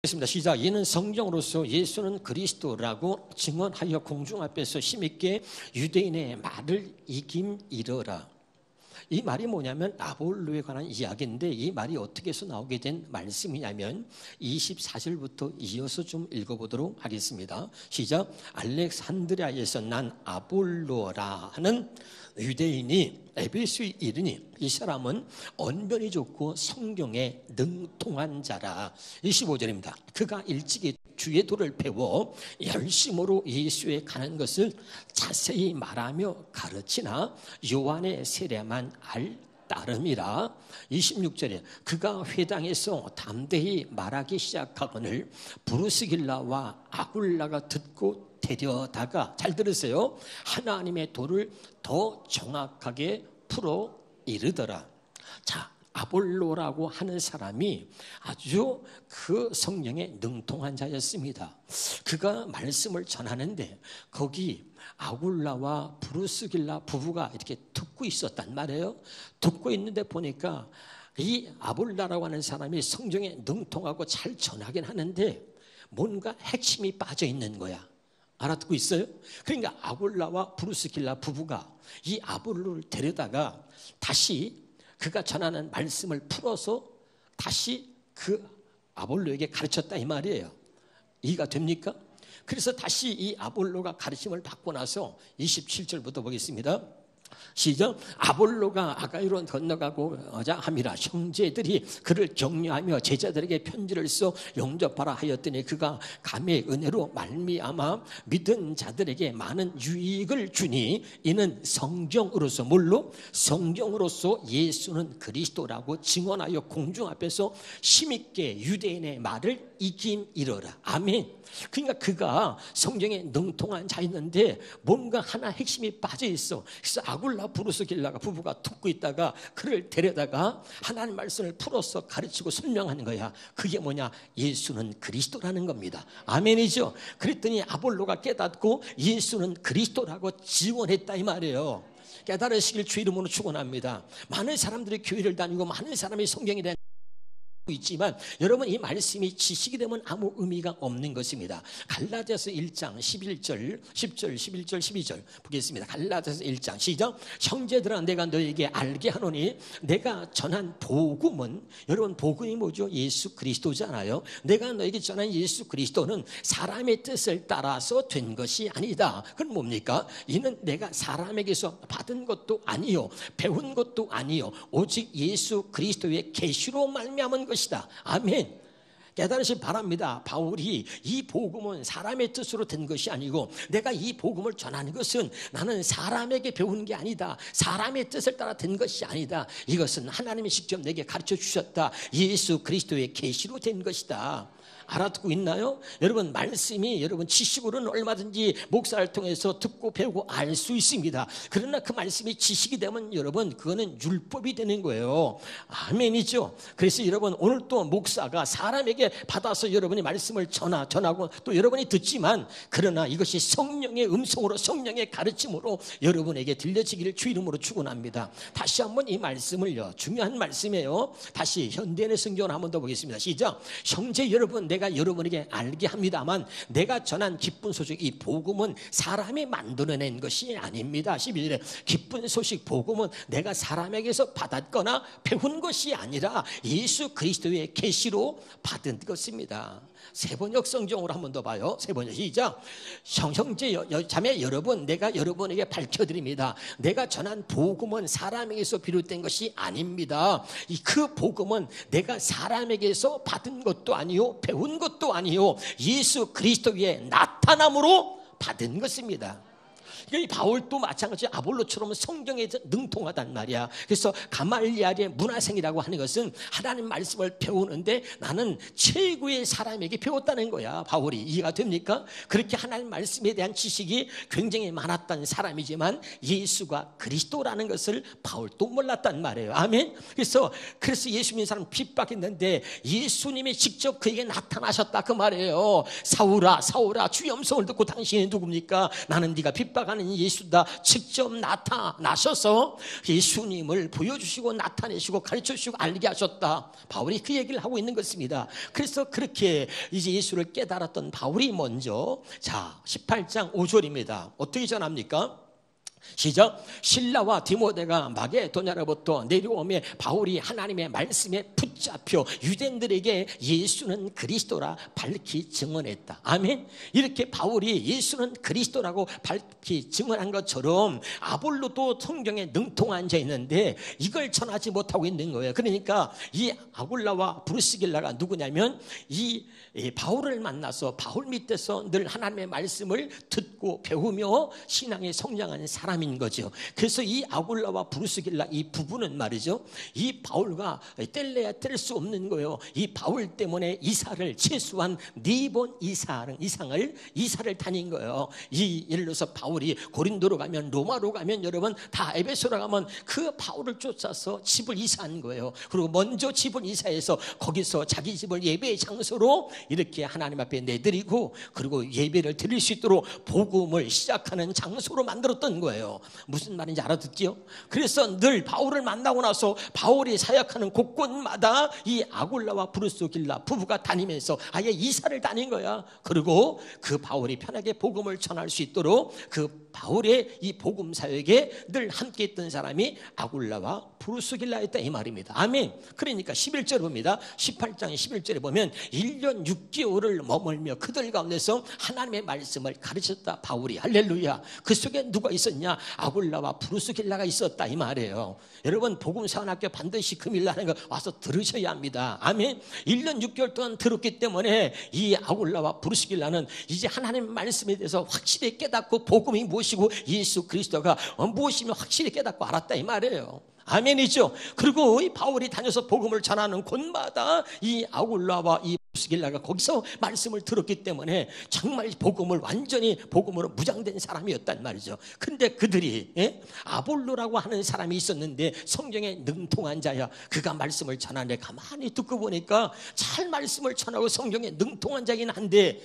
시작. 이는 성경으로서 예수는 그리스도라고 증언하여 공중 앞에서 힘있게 유대인의 말을 이김이러라. 이 말이 뭐냐면 아볼로에 관한 이야기인데, 이 말이 어떻게 해서 나오게 된 말씀이냐면 24절부터 이어서 좀 읽어보도록 하겠습니다. 시작. 알렉산드리아에서 난 아볼로라 하는 유대인이 에베소에 이르니 이 사람은 언변이 좋고 성경에 능통한 자라. 25절입니다. 그가 일찍이 주의 도를 배워 열심으로 예수에 가는 것을 자세히 말하며 가르치나 요한의 세례만 알 따름이라. 26절에 그가 회당에서 담대히 말하기 시작하거늘 브루스길라와 아굴라가 듣고 데려다가, 잘 들으세요, 하나님의 도를 더 정확하게 풀어 이르더라. 자, 아볼로라고 하는 사람이 아주 그 성령에 능통한 자였습니다. 그가 말씀을 전하는데 거기 아굴라와 브루스길라 부부가 이렇게 듣고 있었단 말이에요. 듣고 있는데 보니까 이 아볼라라고 하는 사람이 성경에 능통하고 잘 전하긴 하는데 뭔가 핵심이 빠져 있는 거야. 알아듣고 있어요? 그러니까 아볼라와 브루스길라 부부가 이 아볼로를 데려다가 다시 그가 전하는 말씀을 풀어서 다시 그 아볼로에게 가르쳤다 이 말이에요. 이해가 됩니까? 그래서 다시 이 아볼로가 가르침을 받고 나서 27절부터 보겠습니다. 시작. 아볼로가 아가이로 건너가고자 함이라. 형제들이 그를 격려하며 제자들에게 편지를 써 용접하라 하였더니 그가 감의 은혜로 말미암아 믿은 자들에게 많은 유익을 주니 이는 성경으로서, 뭘로? 성경으로서 예수는 그리스도라고 증언하여 공중 앞에서 힘있게 유대인의 말을 이김이러라. 아멘. 그러니까 그가 성경에 능통한 자였는데 뭔가 하나 핵심이 빠져 있어. 그래서 아굴라 브루스길라가 부부가 듣고 있다가 그를 데려다가 하나님 말씀을 풀어서 가르치고 설명하는 거야. 그게 뭐냐? 예수는 그리스도라는 겁니다. 아멘이죠. 그랬더니 아볼로가 깨닫고 예수는 그리스도라고 지원했다 이 말이에요. 깨달으시길 주 이름으로 축원합니다. 많은 사람들이 교회를 다니고 많은 사람이 성경에 대한 있지만 여러분, 이 말씀이 지식이 되면 아무 의미가 없는 것입니다. 갈라디아서 1장 11절 10절 11절 12절 보겠습니다. 갈라디아서 1장 시작. 형제들아 내가 너에게 알게 하노니 내가 전한 복음은, 여러분 복음이 뭐죠? 예수 그리스도잖아요. 내가 너에게 전한 예수 그리스도는 사람의 뜻을 따라서 된 것이 아니다. 그건 뭡니까? 이는 내가 사람에게서 받은 것도 아니요 배운 것도 아니요 오직 예수 그리스도의 계시로 말미암은 것이다. 아멘. 깨달으시기 바랍니다. 바울이 이 복음은 사람의 뜻으로 된 것이 아니고 내가 이 복음을 전하는 것은 나는 사람에게 배운 게 아니다. 사람의 뜻을 따라 된 것이 아니다. 이것은 하나님이 직접 내게 가르쳐 주셨다. 예수 그리스도의 계시로 된 것이다. 알아듣고 있나요? 여러분, 말씀이 여러분 지식으로는 얼마든지 목사를 통해서 듣고 배우고 알 수 있습니다. 그러나 그 말씀이 지식이 되면 여러분 그거는 율법이 되는 거예요. 아멘이죠. 그래서 여러분 오늘 또 목사가 사람에게 받아서 여러분이 말씀을 전하고 또 여러분이 듣지만, 그러나 이것이 성령의 음성으로 성령의 가르침으로 여러분에게 들려지기를 주 이름으로 축원합니다. 다시 한번 이 말씀을요, 중요한 말씀이에요. 다시 현대인의 성경을 한 번 더 보겠습니다. 시작. 형제 여러분, 내가 여러분에게 알게 합니다만 내가 전한 기쁜 소식, 이 복음은 사람이 만들어낸 것이 아닙니다. 12절에 기쁜 소식 복음은 내가 사람에게서 받았거나 배운 것이 아니라 예수 그리스도의 계시로 받은 것입니다. 세번역 성경으로 한 번 더 봐요. 세번역 시작. 형제 자매 여러분, 내가 여러분에게 밝혀드립니다. 내가 전한 복음은 사람에게서 비롯된 것이 아닙니다. 그 복음은 내가 사람에게서 받은 것도 아니요 배운 것도 아니요 예수 그리스도의 나타남으로 받은 것입니다. 이 바울도 마찬가지 아볼로처럼 성경에 능통하단 말이야. 그래서 가말리엘의 문화생이라고 하는 것은 하나님 말씀을 배우는데 나는 최고의 사람에게 배웠다는 거야. 바울이. 이해가 됩니까? 그렇게 하나님 말씀에 대한 지식이 굉장히 많았던 사람이지만 예수가 그리스도라는 것을 바울도 몰랐단 말이에요. 아멘. 그래서 예수 믿는 사람 핍박했는데 예수님이 직접 그에게 나타나셨다 그 말이에요. 사울아 사울아 주의 음성을 듣고 당신이 누굽니까? 나는 네가 핍박 올라가는 예수다 직접 나타나셔서 예수님을 보여주시고 나타내시고 가르쳐주시고 알게 하셨다. 바울이 그 얘기를 하고 있는 것입니다. 그래서 그렇게 이제 예수를 깨달았던 바울이 먼저, 자 18장 5절입니다. 어떻게 전합니까? 시작. 신라와 디모데가 마게도냐로부터 내려오며 바울이 하나님의 말씀에 붙잡혀 유대인들에게 예수는 그리스도라 밝히 증언했다. 아멘. 이렇게 바울이 예수는 그리스도라고 밝히 증언한 것처럼 아볼로도 성경에 능통한 자 있는데 이걸 전하지 못하고 있는 거예요. 그러니까 이 아굴라와 브루스길라가 누구냐면 이 바울을 만나서 바울 밑에서 늘 하나님의 말씀을 듣고 배우며 신앙에 성장하는 사람인 거죠. 그래서 이 아굴라와 브루스길라 이 부부는 말이죠, 이 바울과 뗄래야 뗄 수 없는 거예요. 이 바울 때문에 이사를 최소한 4번 이사를 다닌 거예요. 예를 들어서 바울이 고린도로 가면, 로마로 가면, 여러분 다 에베소로 가면 그 바울을 쫓아서 집을 이사한 거예요. 그리고 먼저 집을 이사해서 거기서 자기 집을 예배의 장소로 이렇게 하나님 앞에 내드리고, 그리고 예배를 드릴 수 있도록 복음을 시작하는 장소로 만들었던 거예요. 무슨 말인지 알아듣지요? 그래서 늘 바울을 만나고 나서 바울이 사역하는 곳곳마다 이 아굴라와 브루스길라 부부가 다니면서 아예 이사를 다닌 거야. 그리고 그 바울이 편하게 복음을 전할 수 있도록 그 바울의 이 복음 사역에 늘 함께 있던 사람이 아굴라와 브루스길라였다, 이 말입니다. 아멘. 그러니까 11절 봅니다. 18장 11절에 보면 1년 6개월을 머물며 그들 가운데서 하나님의 말씀을 가르쳤다, 바울이. 할렐루야. 그 속에 누가 있었냐? 아굴라와 브루스길라가 있었다, 이 말이에요. 여러분 복음사관학교 반드시 금일날 하는 거 와서 들으셔야 합니다. 아멘. 1년 6개월 동안 들었기 때문에 이 아굴라와 브루스길라는 이제 하나님의 말씀에 대해서 확실히 깨닫고 복음이 무엇이고 예수 그리스도가 무엇이며 확실히 깨닫고 알았다, 이 말이에요. 아멘이죠. 그리고 이 바울이 다녀서 복음을 전하는 곳마다 이 아굴라와 이 브루스길라가 거기서 말씀을 들었기 때문에 정말 복음을 완전히 복음으로 무장된 사람이었단 말이죠. 근데 그들이 아볼로라고 하는 사람이 있었는데 성경에 능통한 자야. 그가 말씀을 전하는데 가만히 듣고 보니까 잘 말씀을 전하고 성경에 능통한 자긴 한데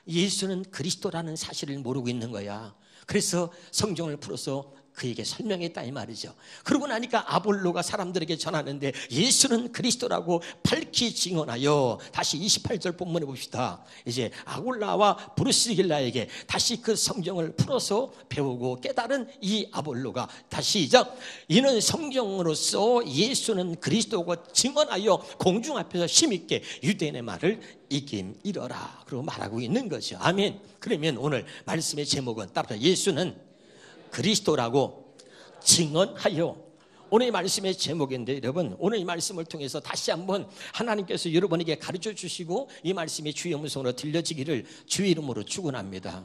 예수는 그리스도라는 사실을 모르고 있는 거야. 그래서 성경을 풀어서 그에게 설명했다, 이 말이죠. 그러고 나니까 아볼로가 사람들에게 전하는데 예수는 그리스도라고 밝히 증언하여, 다시 28절 본문에 봅시다. 이제 아굴라와 브루스길라에게 다시 그 성경을 풀어서 배우고 깨달은 이 아볼로가 다시 시작. 이는 성경으로서 예수는 그리스도고 증언하여 공중 앞에서 힘있게 유대인의 말을 이김이러라, 그러고 말하고 있는 거죠. 아멘. 그러면 오늘 말씀의 제목은 따라서 예수는 그리스도라고 증언하여. 오늘 이 말씀의 제목인데 여러분, 오늘 이 말씀을 통해서 다시 한번 하나님께서 여러분에게 가르쳐 주시고 이 말씀이 주의 음성으로 들려지기를 주의 이름으로 축원합니다.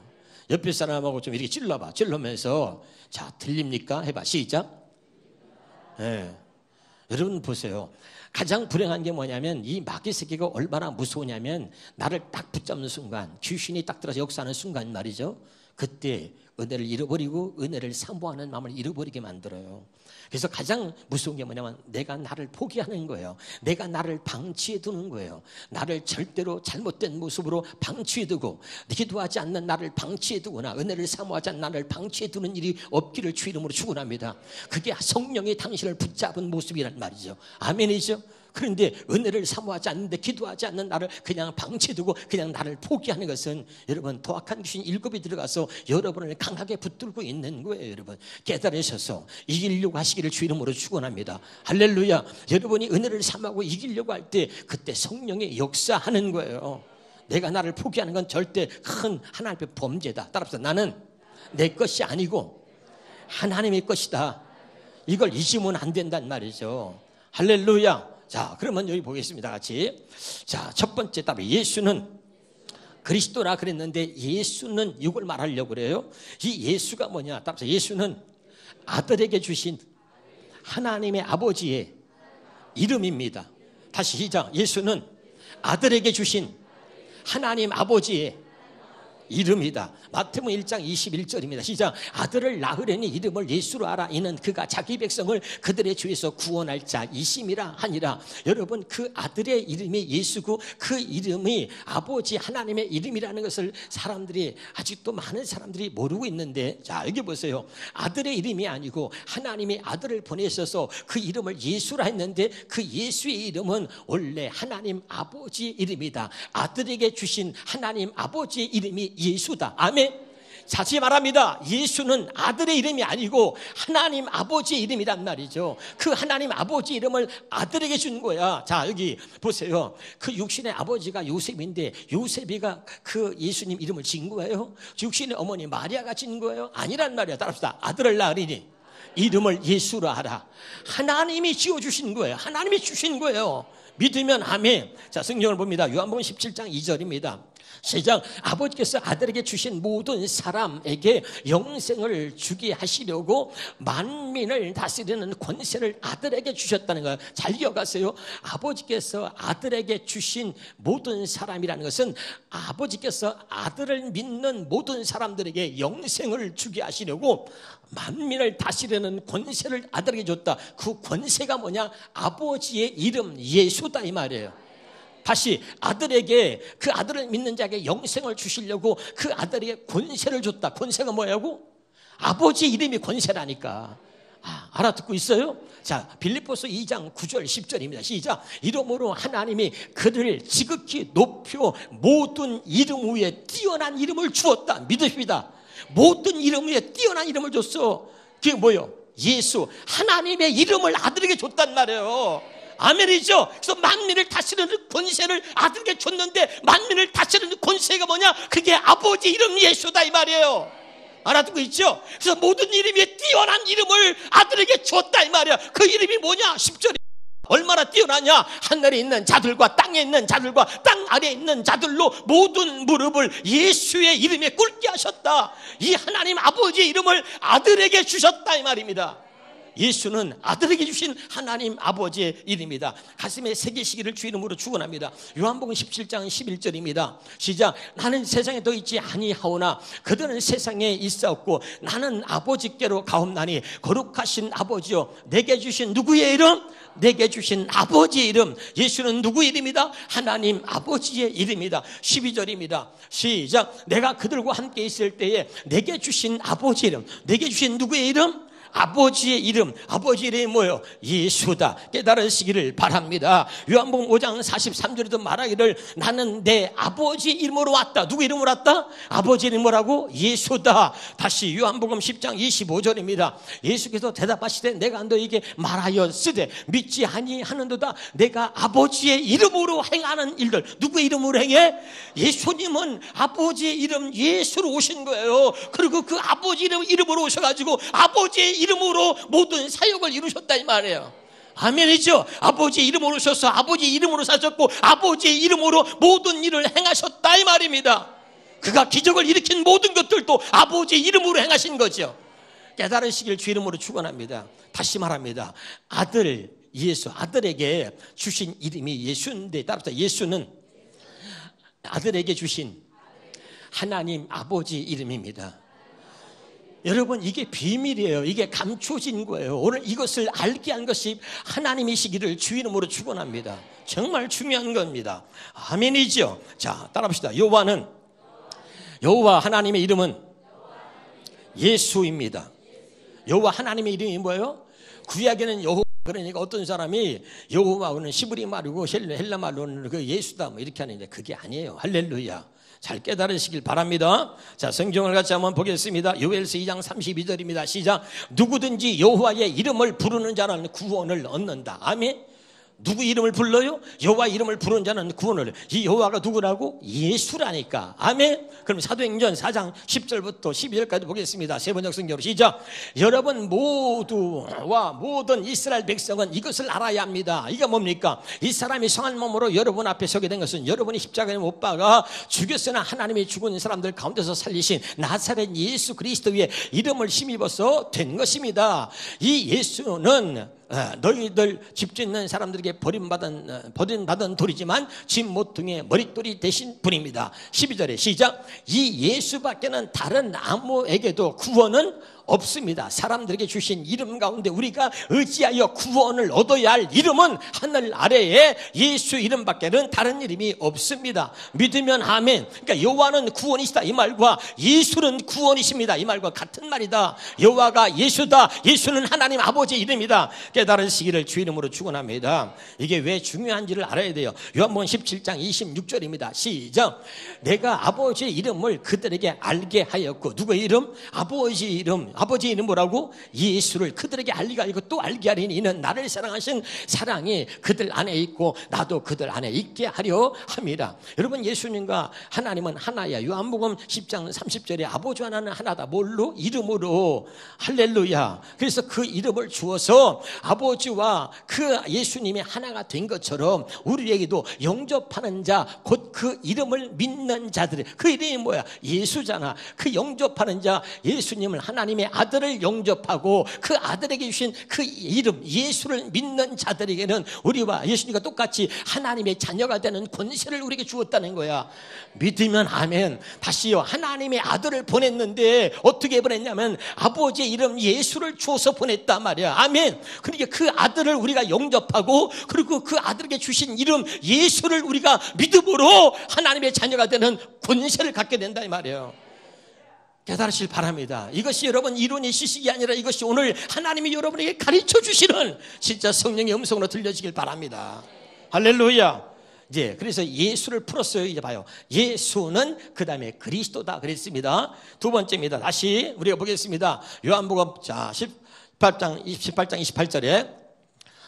옆에 사람하고 좀 이렇게 찔러봐. 찔러면서 자, 들립니까? 해봐. 시작. 네. 여러분 보세요. 가장 불행한 게 뭐냐면 이 마귀 새끼가 얼마나 무서우냐면 나를 딱 붙잡는 순간, 귀신이 딱 들어서 역사하는 순간 말이죠, 그때 은혜를 잃어버리고 은혜를 사모하는 마음을 잃어버리게 만들어요. 그래서 가장 무서운 게 뭐냐면 내가 나를 포기하는 거예요. 내가 나를 방치해 두는 거예요. 나를 절대로 잘못된 모습으로 방치해 두고, 기도하지 않는 나를 방치해 두거나 은혜를 사모하지 않는 나를 방치해 두는 일이 없기를 주 이름으로 축원합니다. 그게 성령이 당신을 붙잡은 모습이란 말이죠. 아멘이죠. 그런데 은혜를 사모하지 않는데 기도하지 않는 나를 그냥 방치해두고 그냥 나를 포기하는 것은 여러분 도악한 귀신 7이 들어가서 여러분을 강하게 붙들고 있는 거예요. 여러분 깨달으셔서 이기려고 하시기를 주 이름으로 축원합니다. 할렐루야. 여러분이 은혜를 사모하고 이기려고 할 때 그때 성령의 역사하는 거예요. 내가 나를 포기하는 건 절대 큰 하나님 앞에 범죄다. 따라서 나는 내 것이 아니고 하나님의 것이다. 이걸 잊으면 안 된단 말이죠. 할렐루야. 자, 그러면 여기 보겠습니다. 같이. 자, 첫 번째 답이 예수는 그리스도라 그랬는데 예수는 이걸 말하려고 그래요. 이 예수가 뭐냐? 따라서 예수는 아들에게 주신 하나님의 아버지의 이름입니다. 다시 시작. 예수는 아들에게 주신 하나님 아버지의 이름이다. 마태복음 1장 21절입니다. 시작. 아들을 낳으려니 이름을 예수로 하라. 이는 그가 자기 백성을 그들의 죄에서 구원할 자이심이라 하니라. 여러분, 그 아들의 이름이 예수고 그 이름이 아버지 하나님의 이름이라는 것을 사람들이, 아직도 많은 사람들이 모르고 있는데, 자, 여기 보세요. 아들의 이름이 아니고 하나님이 아들을 보내셔서 그 이름을 예수라 했는데, 그 예수의 이름은 원래 하나님 아버지의 이름이다. 아들에게 주신 하나님 아버지의 이름이 예수다. 아멘. 자세히 말합니다. 예수는 아들의 이름이 아니고 하나님 아버지의 이름이란 말이죠. 그 하나님 아버지 이름을 아들에게 준 거야. 자, 여기 보세요. 그 육신의 아버지가 요셉인데 요셉이가 그 예수님 이름을 진 거예요? 육신의 어머니 마리아가 진 거예요? 아니란 말이야. 따라합시다. 아들을 낳으리니 이름을 예수로 하라. 하나님이 지어주신 거예요. 하나님이 주신 거예요. 믿으면 아멘. 자, 성경을 봅니다. 요한복음 17장 2절입니다. 시작. 아버지께서 아들에게 주신 모든 사람에게 영생을 주게 하시려고 만민을 다스리는 권세를 아들에게 주셨다는 거예요. 잘 기억하세요. 아버지께서 아들에게 주신 모든 사람이라는 것은 아버지께서 아들을 믿는 모든 사람들에게 영생을 주게 하시려고 만민을 다스리는 권세를 아들에게 줬다. 그 권세가 뭐냐? 아버지의 이름 예수다 이 말이에요. 다시 아들에게, 그 아들을 믿는 자에게 영생을 주시려고 그 아들에게 권세를 줬다. 권세가 뭐냐고? 아버지의 이름이 권세라니까. 알아듣고 있어요? 자, 빌립보서 2장 9절 10절입니다. 시작. 이름으로 하나님이 그를 지극히 높여 모든 이름 위에 뛰어난 이름을 주었다. 믿으십니다. 모든 이름 위에 뛰어난 이름을 줬어. 그게 뭐예요? 예수. 하나님의 이름을 아들에게 줬단 말이에요. 아멘이죠. 그래서 만민을 다스리는 권세를 아들에게 줬는데, 만민을 다스리는 권세가 뭐냐? 그게 아버지 이름 예수다 이 말이에요. 알아듣고 있죠? 그래서 모든 이름 위에 뛰어난 이름을 아들에게 줬다 이 말이야. 그 이름이 뭐냐? 10절에 얼마나 뛰어나냐? 하늘에 있는 자들과 땅에 있는 자들과 땅 아래에 있는 자들로 모든 무릎을 예수의 이름에 꿇게 하셨다. 이 하나님 아버지의 이름을 아들에게 주셨다 이 말입니다. 예수는 아들에게 주신 하나님 아버지의 이름이다. 가슴에 새기시기를 주 이름으로 축원합니다. 요한복음 17장 11절입니다. 시작. 나는 세상에 더 있지 아니하오나 그들은 세상에 있었고 나는 아버지께로 가옵나니 거룩하신 아버지여 내게 주신 누구의 이름? 내게 주신 아버지의 이름. 예수는 누구의 이름이다? 하나님 아버지의 이름이다. 12절입니다. 시작. 내가 그들과 함께 있을 때에 내게 주신 아버지의 이름. 내게 주신 누구의 이름? 아버지의 이름. 아버지의 이름이 뭐예요? 예수다. 깨달으시기를 바랍니다. 요한복음 5장 43절에도 말하기를 나는 내 아버지 이름으로 왔다. 누구 이름으로 왔다? 아버지 이름 뭐라고? 예수다. 다시 요한복음 10장 25절입니다. 예수께서 대답하시되 내가 너에게 말하였으되 믿지 아니하는도다. 내가 아버지의 이름으로 행하는 일들. 누구 이름으로 행해? 예수님은 아버지의 이름 예수로 오신 거예요. 그리고 그 아버지 이름으로 오셔가지고 아버지의 이름으로 모든 사역을 이루셨다 이 말이에요. 아멘이죠. 아버지의 이름으로 오셔서 아버지의 이름으로 사셨고 아버지의 이름으로 모든 일을 행하셨다 이 말입니다. 그가 기적을 일으킨 모든 것들도 아버지의 이름으로 행하신 거죠. 깨달으시길 주 이름으로 축원합니다. 다시 말합니다. 아들 예수, 아들에게 주신 이름이 예수인데, 따라서 예수는 아들에게 주신 하나님 아버지 이름입니다. 여러분, 이게 비밀이에요. 이게 감춰진 거예요. 오늘 이것을 알게 한 것이 하나님이시기를 주 이름으로 축원합니다. 정말 중요한 겁니다. 아멘이죠. 자, 따라합시다. 여호와 하나님의 이름은 예수입니다. 여호와 하나님의 이름이 뭐예요? 구약에는 여호와, 그러니까 어떤 사람이 여호와는 히브리 말이고 헬라 말로는 그 예수다 뭐 이렇게 하는데 그게 아니에요. 할렐루야. 잘 깨달으시길 바랍니다. 자, 성경을 같이 한번 보겠습니다. 요엘서 2장 32절입니다. 시작. 누구든지 여호와의 이름을 부르는 자는 구원을 얻는다. 아멘. 누구 이름을 불러요? 여호와 이름을 부르는 자는 구원을. 이 여호와가 누구라고? 예수라니까. 아멘. 그럼 사도행전 4장 10절부터 12절까지 보겠습니다. 세 번역 성경으로 시작. 여러분 모두와 모든 이스라엘 백성은 이것을 알아야 합니다. 이게 뭡니까? 이 사람이 성한 몸으로 여러분 앞에 서게 된 것은 여러분이 십자가에 못 박아 죽였으나 하나님이 죽은 사람들 가운데서 살리신 나사렛 예수 그리스도의 이름을 힘입어서 된 것입니다. 이 예수는 너희들 집짓는 사람들에게 버림받은 돌이지만 집 모퉁이의 머릿돌이 되신 분입니다. 12절에 시작. 이 예수밖에는 다른 아무에게도 구원은 없습니다. 사람들에게 주신 이름 가운데 우리가 의지하여 구원을 얻어야 할 이름은 하늘 아래에 예수 이름밖에는 다른 이름이 없습니다. 믿으면 아멘. 그러니까 여호와는 구원이시다 이 말과 예수는 구원이십니다 이 말과 같은 말이다. 여호와가 예수다. 예수는 하나님 아버지 이름이다. 깨달으시기를 주 이름으로 축원합니다. 이게 왜 중요한지를 알아야 돼요. 요한복음 17장 26절입니다. 시작. 내가 아버지의 이름을 그들에게 알게 하였고, 누구의 이름? 아버지 이름. 아버지 이름 뭐라고? 예수를 그들에게 알리게 하고 또 알게 하리니 이는 나를 사랑하신 사랑이 그들 안에 있고 나도 그들 안에 있게 하려 함이라. 여러분, 예수님과 하나님은 하나야. 요한복음 10장 30절에 아버지 하나는 하나다. 뭘로? 이름으로. 할렐루야. 그래서 그 이름을 주어서 아버지와 그 예수님이 하나가 된 것처럼 우리에게도 영접하는 자, 곧 그 이름을 믿는 자들, 그 이름이 뭐야? 예수잖아. 그 영접하는 자, 예수님을, 하나님의 아들을 영접하고 그 아들에게 주신 그 이름 예수를 믿는 자들에게는 우리와 예수님과 똑같이 하나님의 자녀가 되는 권세를 우리에게 주었다는 거야. 믿으면 아멘. 다시요. 하나님의 아들을 보냈는데 어떻게 보냈냐면 아버지의 이름 예수를 주어서 보냈단 말이야. 아멘. 그러니까 그 아들을 우리가 영접하고 그리고 그 아들에게 주신 이름 예수를 우리가 믿음으로 하나님의 자녀가 되는 권세를 갖게 된다 이 말이에요. 깨달으실 바랍니다. 이것이 여러분 이론의 지식이 아니라 이것이 오늘 하나님이 여러분에게 가르쳐 주시는 진짜 성령의 음성으로 들려지길 바랍니다. 할렐루야. 이제 그래서 예수를 풀었어요. 이제 봐요. 예수는 그 다음에 그리스도다 그랬습니다. 두 번째입니다. 다시 우리가 보겠습니다. 요한복음 18장 28절에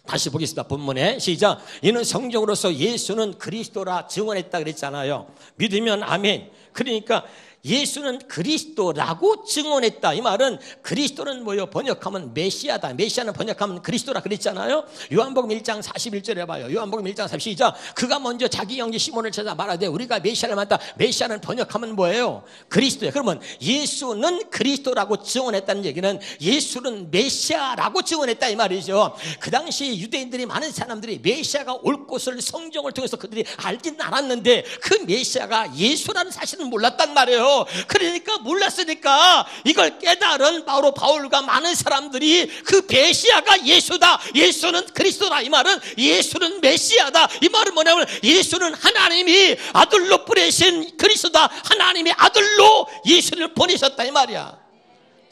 다시 보겠습니다. 본문에 시작. 이는 성경으로서 예수는 그리스도라 증언했다 그랬잖아요. 믿으면 아멘. 그러니까 예수는 그리스도라고 증언했다. 이 말은 그리스도는 뭐예요? 번역하면 메시아다. 메시아는 번역하면 그리스도라 그랬잖아요. 요한복음 1장 41절에 봐요. 요한복음 1장 40 시작. 그가 먼저 자기 형제 시몬을 찾아 말하되 우리가 메시아를 만났다. 메시아는 번역하면 뭐예요? 그리스도예요. 그러면 예수는 그리스도라고 증언했다는 얘기는 예수는 메시아라고 증언했다 이 말이죠. 그 당시 유대인들이 많은 사람들이 메시아가 올 것을 성경을 통해서 그들이 알지는 않았는데 그 메시아가 예수라는 사실은 몰랐단 말이에요. 그러니까 몰랐으니까 이걸 깨달은 바울과 많은 사람들이 그 메시아가 예수다, 예수는 그리스도다, 이 말은 예수는 메시아다. 이 말은 뭐냐면 예수는 하나님이 아들로 보내신 그리스도다. 하나님의 아들로 예수를 보내셨다 이 말이야.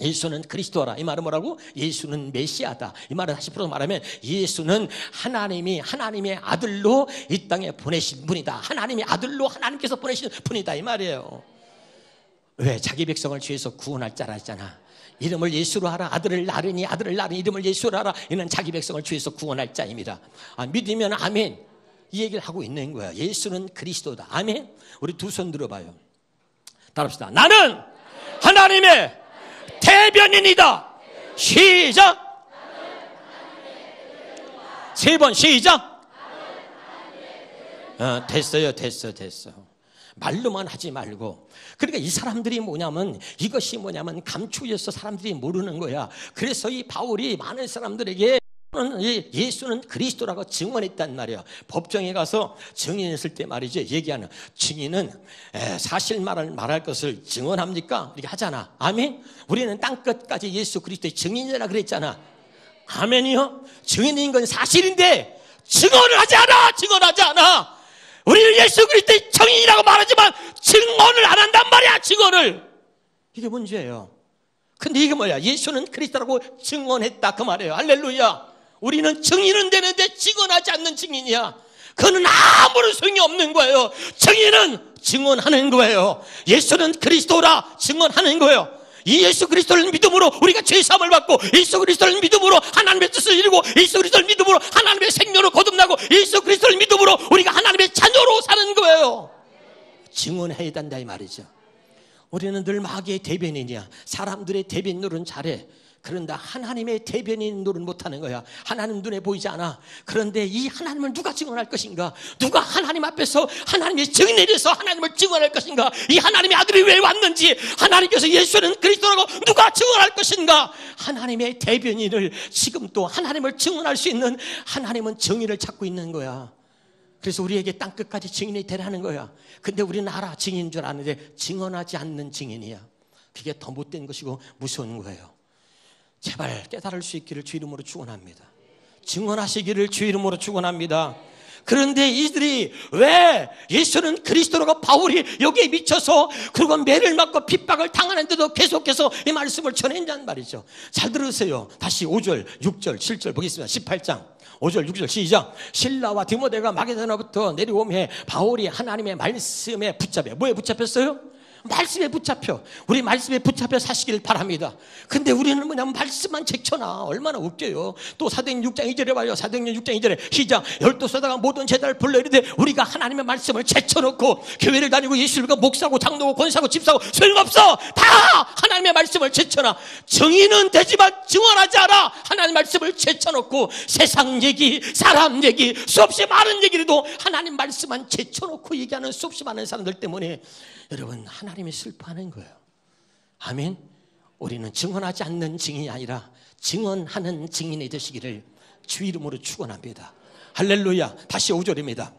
예수는 그리스도라. 이 말은 뭐라고? 예수는 메시아다. 이 말을 다시 풀어서 말하면 예수는 하나님의 아들로 이 땅에 보내신 분이다. 하나님의 아들로 하나님께서 보내신 분이다 이 말이에요. 왜? 자기 백성을 죄에서 구원할 자라 했잖아. 이름을 예수로 하라. 아들을 낳으니 이름을 예수로 하라. 이는 자기 백성을 죄에서 구원할 자입니다. 믿으면 아멘. 이 얘기를 하고 있는 거야. 예수는 그리스도다. 아멘. 우리 두 손 들어봐요. 따라합시다. 나는 하나님의 대변인이다. 시작. 세 번 시작. 됐어. 말로만 하지 말고. 그러니까 이 사람들이 이것이 뭐냐면 감추어서 사람들이 모르는 거야. 그래서 이 바울이 많은 사람들에게 예수는 그리스도라고 증언했단 말이야. 법정에 가서 증인했을 때 말이죠. 얘기하는 증인은 사실 말할 것을 증언합니까? 이렇게 하잖아. 아멘. 우리는 땅끝까지 예수 그리스도의 증인이라 그랬잖아. 아멘이요. 증인인 건 사실인데 증언하지 않아. 우리는 예수 그리스도의 증인이라고 말하지만 증언을 안 한단 말이야. 증언을. 이게 문제예요. 근데 이게 뭐야? 예수는 그리스도라고 증언했다 그 말이에요. 할렐루야. 우리는 증인은 되는데 증언하지 않는 증인이야. 그거는 아무런 소용이 없는 거예요. 증인은 증언하는 거예요. 예수는 그리스도라 증언하는 거예요. 이 예수 그리스도를 믿음으로 우리가 죄사함을 받고, 예수 그리스도를 믿음으로 하나님의 뜻을 이루고, 예수 그리스도를 믿음으로 하나님의 생명을 거듭나고, 예수 그리스도를 믿음으로 우리가 하나님의 자녀로 사는 거예요. 증언해야 된다 이 말이죠. 우리는 늘 마귀의 대변인이야. 사람들의 대변인으로는 잘해. 그런데 하나님의 대변인 노릇 못하는 거야. 하나님 눈에 보이지 않아. 그런데 이 하나님을 누가 증언할 것인가? 누가 하나님 앞에서 하나님의 증인에 대해서 하나님을 증언할 것인가? 이 하나님의 아들이 왜 왔는지, 하나님께서 예수는 그리스도라고 누가 증언할 것인가? 하나님의 대변인을, 지금 또 하나님을 증언할 수 있는, 하나님은 증인을 찾고 있는 거야. 그래서 우리에게 땅끝까지 증인이 되라는 거야. 근데 우리는 알아, 증인인 줄 아는데 증언하지 않는 증인이야. 그게 더 못된 것이고 무서운 거예요. 제발 깨달을 수 있기를 주 이름으로 축원합니다. 증언하시기를 주 이름으로 축원합니다. 그런데 이들이 왜 예수는 그리스도라고 바울이 여기에 미쳐서 그리고 매를 맞고 핍박을 당하는데도 계속해서 이 말씀을 전했냐는 말이죠. 잘 들으세요. 다시 5절, 6절, 7절 보겠습니다. 18장 5절, 6절 시작. 실라와 디모데가 마게도냐로부터 내려오매 바울이 하나님의 말씀에 붙잡혀. 뭐에 붙잡혔어요? 말씀에 붙잡혀. 우리 말씀에 붙잡혀 사시길 바랍니다. 근데 우리는 뭐냐면 말씀만 제쳐놔. 얼마나 웃겨요. 또 사도행전 6장 2절에 봐요. 사도행전 6장 2절에 시작. 12사도가 모든 제자를 불러 이르되 우리가 하나님의 말씀을 제쳐놓고 교회를 다니고 예수를 믿고 목사고 장로고 권사고 집사고 소용없어. 다 하나님의 말씀을 제쳐놔. 정의는 되지만 증언하지 않아. 하나님의 말씀을 제쳐놓고 세상 얘기, 사람 얘기, 수없이 많은 얘기라도 하나님 말씀만 제쳐놓고 얘기하는 수없이 많은 사람들 때문에 여러분 하나님이 슬퍼하는 거예요. 아멘. 우리는 증언하지 않는 증인이 아니라 증언하는 증인이 되시기를 주 이름으로 축원합니다. 할렐루야. 다시 5절입니다.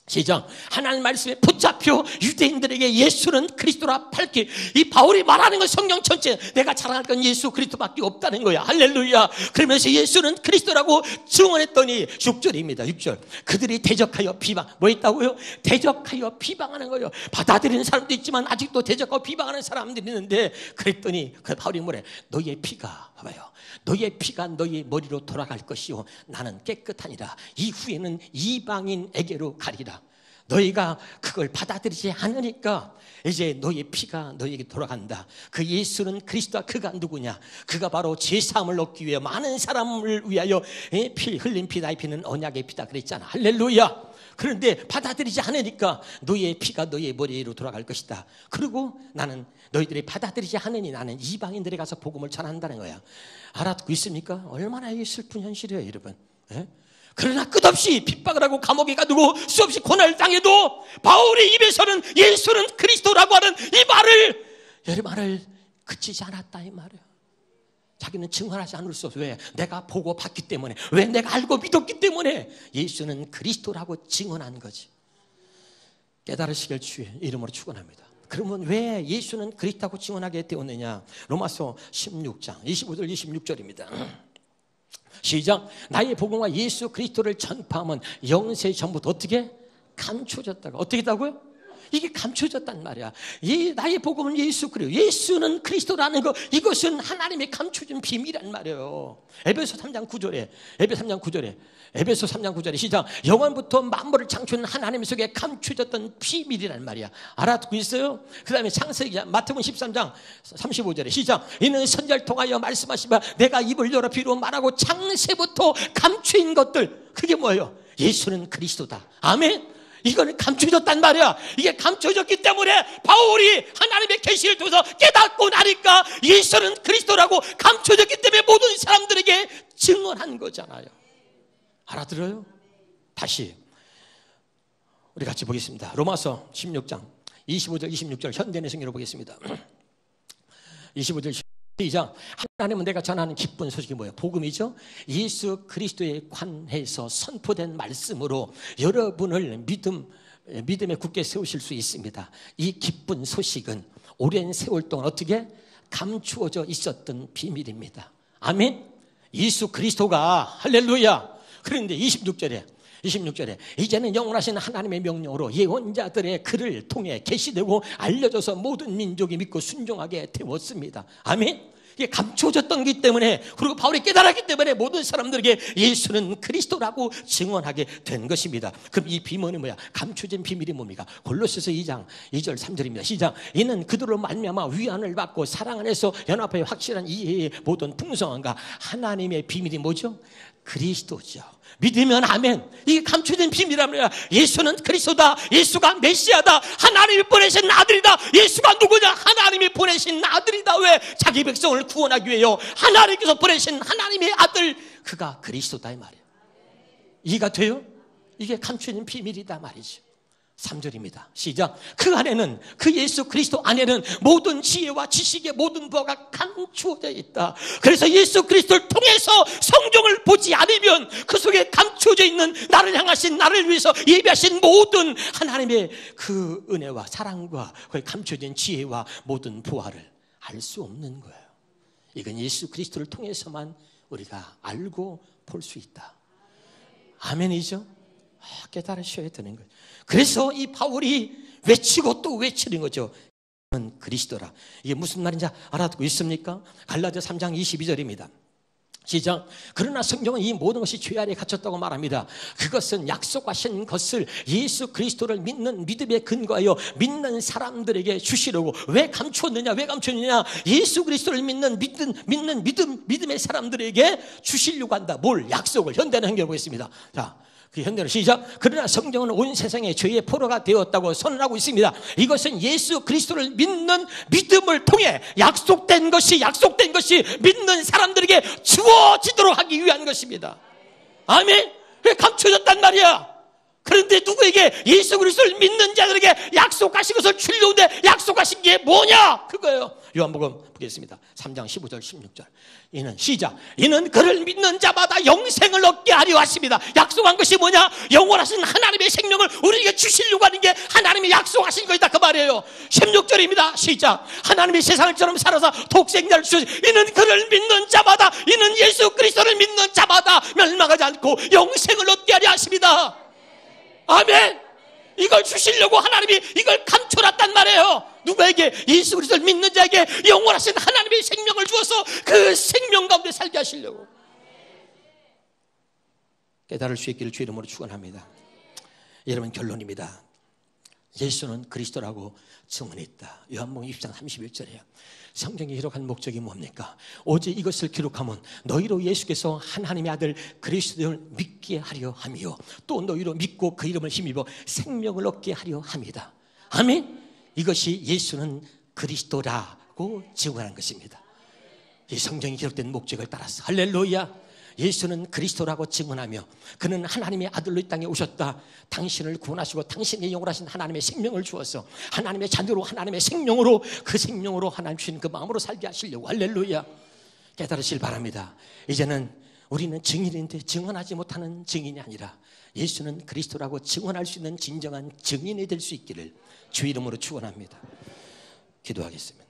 시작. 하나님 말씀에 붙잡혀 유대인들에게 예수는 그리스도라 밝히. 이 바울이 말하는 건 성경 전체, 내가 자랑할 건 예수 그리스도밖에 없다는 거야. 할렐루야. 그러면서 예수는 그리스도라고 증언했더니 6절입니다. 6절. 그들이 대적하여 비방. 뭐 했다고요? 대적하여 비방하는 거예요. 받아들이는 사람도 있지만 아직도 대적하고 비방하는 사람들이 있는데, 그랬더니 그 바울이 뭐래? 너희의 피가, 봐봐요, 너희의 피가 너희 머리로 돌아갈 것이요 나는 깨끗하니라. 이후에는 이방인에게로 가리라. 너희가 그걸 받아들이지 않으니까 이제 너희의 피가 너희에게 돌아간다. 그 예수는 그리스도와 그가 누구냐? 그가 바로 죄사함을 얻기 위해 많은 사람을 위하여 피 흘린 피, 나의 피는 언약의 피다 그랬잖아. 할렐루야. 그런데 받아들이지 않으니까 너희의 피가 너희의 머리로 돌아갈 것이다. 그리고 나는 너희들이 받아들이지 않으니 나는 이방인들에 가서 복음을 전한다는 거야. 알아듣고 있습니까? 얼마나 이게 슬픈 현실이에요, 여러분. 예? 그러나 끝없이 핍박을 하고 감옥에 가두고 수없이 고난을 당해도 바울의 입에서는 예수는 그리스도라고 하는 이 말을 그치지 않았다 이 말이에요. 자기는 증언하지 않을 수 없어. 왜? 내가 보고 봤기 때문에. 왜? 내가 알고 믿었기 때문에. 예수는 그리스도라고 증언한 거지. 깨달으시길 주의 이름으로 축원합니다. 그러면 왜 예수는 그리스도라고 증언하게 되었느냐? 로마서 16장 25절 26절입니다. 시작. 나의 복음과 예수 그리스도를 전파하면 영세 전부터 어떻게? 감춰졌다고. 어떻게 했다고요? 이게 감춰졌단 말이야. 나의 복음은 예수 그리스도. 예수는 그리스도라는 거, 이것은 하나님의 감춰진 비밀이란 말이에요. 에베소 3장 9절에 시작. 영원부터 만물을 창조한 하나님 속에 감춰졌던 비밀이란 말이야. 알아듣고 있어요? 그 다음에 창세기 마태복음 13장 35절에 시작. 이는 선지자를 통하여 말씀하시바 내가 입을 열어 비로 말하고 창세부터 감추인 것들. 그게 뭐예요? 예수는 그리스도다. 아멘. 이거는 감춰졌단 말이야. 이게 감춰졌기 때문에 바울이 하나님의 계시를 통해서 깨닫고 나니까 예수는 그리스도라고 감춰졌기 때문에 모든 사람들에게 증언한 거잖아요. 알아들어요? 다시 우리 같이 보겠습니다. 로마서 16장 25절 26절 현대의 성경으로 보겠습니다. 25절 시작. 하나님은 내가 전하는 기쁜 소식이 뭐예요? 복음이죠. 예수 그리스도에 관해서 선포된 말씀으로 여러분을 믿음에 굳게 세우실 수 있습니다. 이 기쁜 소식은 오랜 세월 동안 어떻게 감추어져 있었던 비밀입니다. 아멘. 예수 그리스도가 할렐루야. 그런데 26절에 이제는 영원하신 하나님의 명령으로 예언자들의 글을 통해 계시되고 알려져서 모든 민족이 믿고 순종하게 되었습니다. 아멘. 이게 감춰졌던 것 때문에, 그리고 바울이 깨달았기 때문에 모든 사람들에게 예수는 그리스도라고 증언하게 된 것입니다. 그럼 이 비밀은 뭐야? 감춰진 비밀이 뭡니까? 골로새서 2장 2절 3절입니다. 시작. 이는 그들로 말미암아 위안을 받고 사랑 안에서 연합하여 확실한 이해의 모든 풍성함과 하나님의 비밀이 뭐죠? 그리스도죠. 믿으면 아멘. 이게 감춰진 비밀이랍니다. 예수는 그리스도다. 예수가 메시아다. 하나님이 보내신 아들이다. 예수가 누구냐? 하나님이 보내신 아들이다. 왜? 자기 백성을 구원하기 위해요. 하나님께서 보내신 하나님의 아들, 그가 그리스도다 이 말이에요. 이해가 돼요? 이게 감춰진 비밀이다 말이죠. 3절입니다. 시작. 그 안에는, 그 예수 그리스도 안에는 모든 지혜와 지식의 모든 부가 감추어져 있다. 그래서 예수 그리스도를 통해서 성경을 보지 않으면 그 속에 감추어져 있는 나를 향하신, 나를 위해서 예비하신 모든 하나님의 그 은혜와 사랑과 거기 감춰진 지혜와 모든 부활을 알 수 없는 거예요. 이건 예수 그리스도를 통해서만 우리가 알고 볼 수 있다. 아멘이죠? 깨달으셔야 되는 거예요. 그래서 이 바울이 외치고 또 외치는 거죠. 그리스도라. 이게 무슨 말인지 알아듣고 있습니까? 갈라디아 3장 22절입니다. 시작. 그러나 성경은 이 모든 것이 죄 아래 갇혔다고 말합니다. 그것은 약속하신 것을 예수 그리스도를 믿는 믿음에 근거하여 믿는 사람들에게 주시려고. 왜 감추었느냐? 왜 감추었느냐? 예수 그리스도를 믿는 믿음의 사람들에게 주시려고 한다. 뭘? 약속을. 현대는 연결하고 있습니다. 자, 그 현대로 시작. 그러나 성경은 온 세상에 죄의 포로가 되었다고 선언하고 있습니다. 이것은 예수 그리스도를 믿는 믿음을 통해 약속된 것이 믿는 사람들에게 주어지도록 하기 위한 것입니다. 아멘. 왜 감춰졌단 말이야? 그런데 누구에게? 예수 그리스도를 믿는 자들에게 약속하신 것을 주려는데 약속하신 게 뭐냐? 그거예요. 요한복음 보겠습니다. 3장 15절 16절. 이는 시작. 이는 그를 믿는 자마다 영생을 얻게 하려 하십니다. 약속한 것이 뭐냐? 영원하신 하나님의 생명을 우리에게 주시려고 하는 게 하나님이 약속하신 것이다 그 말이에요. 16절입니다. 시작. 하나님이 세상을처럼 살아서 독생자를 주시. 이는 그를 믿는 자마다, 이는 예수 그리스도를 믿는 자마다 멸망하지 않고 영생을 얻게 하려 하십니다. 아멘. 이걸 주시려고 하나님이 이걸 감춰놨단 말이에요. 누구에게? 예수 그리스도를 믿는 자에게 영원하신 하나님의 생명을 주어서 그 생명 가운데 살게 하시려고. 깨달을 수 있기를 주 이름으로 축원합니다. 여러분, 결론입니다. 예수는 그리스도라고 증언했다. 요한복음 20장 31절이에요. 성경에 기록한 목적이 뭡니까? 오직 이것을 기록하면 너희로 예수께서 하나님의 아들 그리스도를 믿게 하려 하며 또 너희로 믿고 그 이름을 힘입어 생명을 얻게 하려 합니다. 아멘. 이것이 예수는 그리스도라고 증언한 것입니다. 이 성경에 기록된 목적을 따라서 할렐루야. 예수는 그리스도라고 증언하며 그는 하나님의 아들로 이 땅에 오셨다. 당신을 구원하시고 당신의 영원하신 하나님의 생명을 주어서 하나님의 자녀로, 하나님의 생명으로, 그 생명으로 하나님 주신 그 마음으로 살게 하시려고. 할렐루야. 깨달으시길 바랍니다. 이제는 우리는 증인인데 증언하지 못하는 증인이 아니라 예수는 그리스도라고 증언할 수 있는 진정한 증인이 될 수 있기를 주 이름으로 축원합니다. 기도하겠습니다.